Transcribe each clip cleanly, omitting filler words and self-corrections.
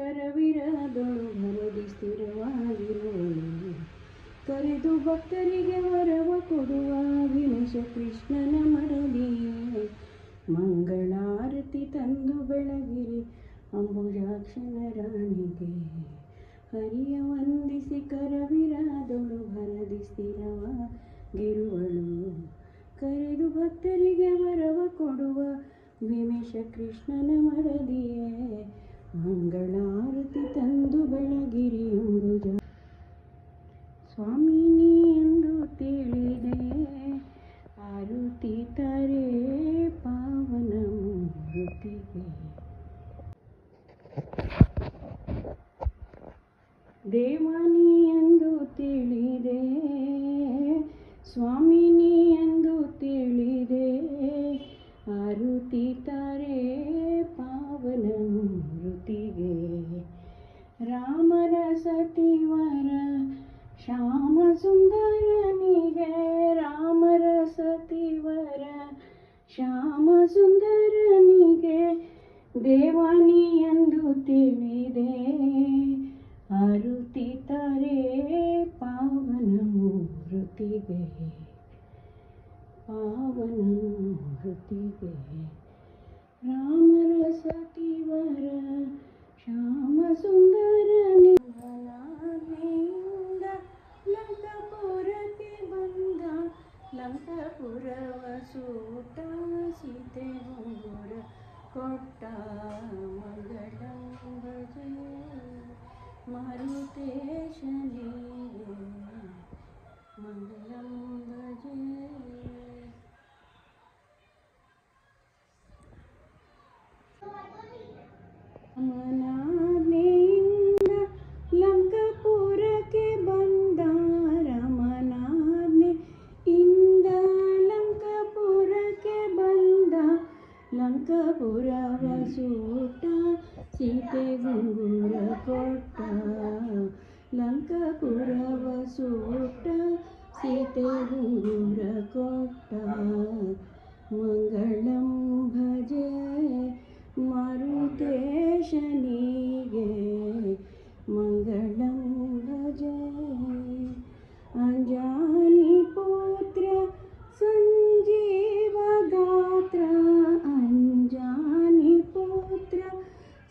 ಕರವಿರದೊಳು ಭರದಿ ಸ್ಥಿರವಾಗಿರುವಳು. ಕರೆದು ಭಕ್ತರಿಗೆ ವರವ ಕೊಡುವ ವಿಮಶ ಕೃಷ್ಣನ ಮಡದಿಯೇ. ಮಂಗಳಾರತಿ ತಂದು ಬೆಳಗಿರಿ ಅಂಬುಜಾಕ್ಷನ ರಾಣಿಗೆ. ಹರಿಯ ವಂದಿಸಿ ಕರವಿರದೊಳು ಭರದಿ ಸ್ಥಿರವಾಗಿರುವಳು. ಕರೆದು ಭಕ್ತರಿಗೆ ವರವ ಕೊಡುವ ವಿಮಶ ಕೃಷ್ಣನ ಮಡದಿಯೇ. ಮಂಗಳಾರತಿ ತಂದು ಬೆಳಗಿರಿ ಅಂಬುಜ. ಸ್ವಾಮಿ ನೀ ಎಂದು ತಿಳಿದೆ ಆರುತಿ ತಾರೆ ಪಾವನ ಮೂರ್ತಿಗೆ. ದೇವನಿ ಎಂದು ತಿಳಿದೆ ಸ್ವಾಮಿ ನೀ ಎಂದು ತಿಳಿದೆ ಆರುತಿ ತಾರೆ ಪಾವನ ಮೂರ್ತಿಗೆ. ರಾಮರ ಸತಿವರ ಶ್ಯಾಮ ಸುಂದರನಿಗೆ. ರಾಮರ ಸತಿವರ ಶ್ಯಾಮ ಸುಂದರನಿಗೆ. ದೇವಾನಿ ಎಂದು ತಿಳಿದೆ ಆರುತಿ ತಾರೆ ಪಾವನ ಮೂರ್ತಿಗೆ. ಪಾವನ ಮೂರ್ತಿಗೆ. ರಾಮರ ಸತಿವರ ಶ್ಯಾಮ ಸುಂದರನಿ. ಮನೆಯಿಂದ ಲಂಕಾಪುರಕ್ಕೆ ಬಂದ. ಲಂಕಾಪುರವ ಸೂಟ ಸೀತೆ ಗುಂಗುರ ಕೊಟ್ಟ. ಮಂಗಳಂ ಭಜೆ ಮಾರುತೇಶನಿಗೆ. ಮಂಗಳಂ ಭಜೆ. ರಾಮನಾಜ್ಞೆಯಿಂದ ಲಂಕಾಪುರಕ್ಕೆ ಬಂದ. ರಾಮನಾಜ್ಞೆಯಿಂದ ಲಂಕಾಪುರಕ್ಕೆ ಬಂದ. ಲಂಕಾಪುರವ ಸೂಟ ಸೀತೆ ಗುಂಗುರ ಕೊಟ್ಟ. ಲಂಕಾಪುರವ ಸೂಟ ಸೀತೆ ಗುಂಗುರ ಕೊಟ್ಟ. ಮಂಗಳಂ ಭಜೆ ಮಾರುತೇಶನಿಗೆ. ಮಂಗಳಂ ಭಜೆ. ಅಂಜಾನಿ ಪುತ್ರ ಸಂಜೀವ ಗಾತ್ರ. ಅಂಜಾನಿ ಪುತ್ರ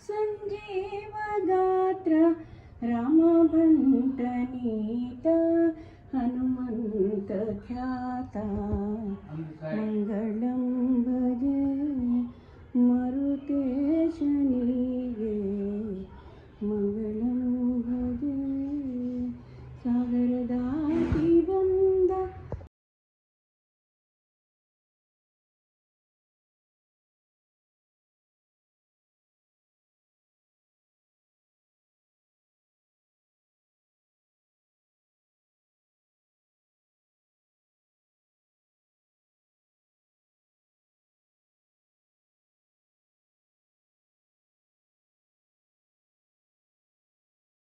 ಸಂಜೀವ ಗಾತ್ರ. ರಾಮಭಂಟನೀತ ಹನುಮಂತ ಖ್ಯಾತ.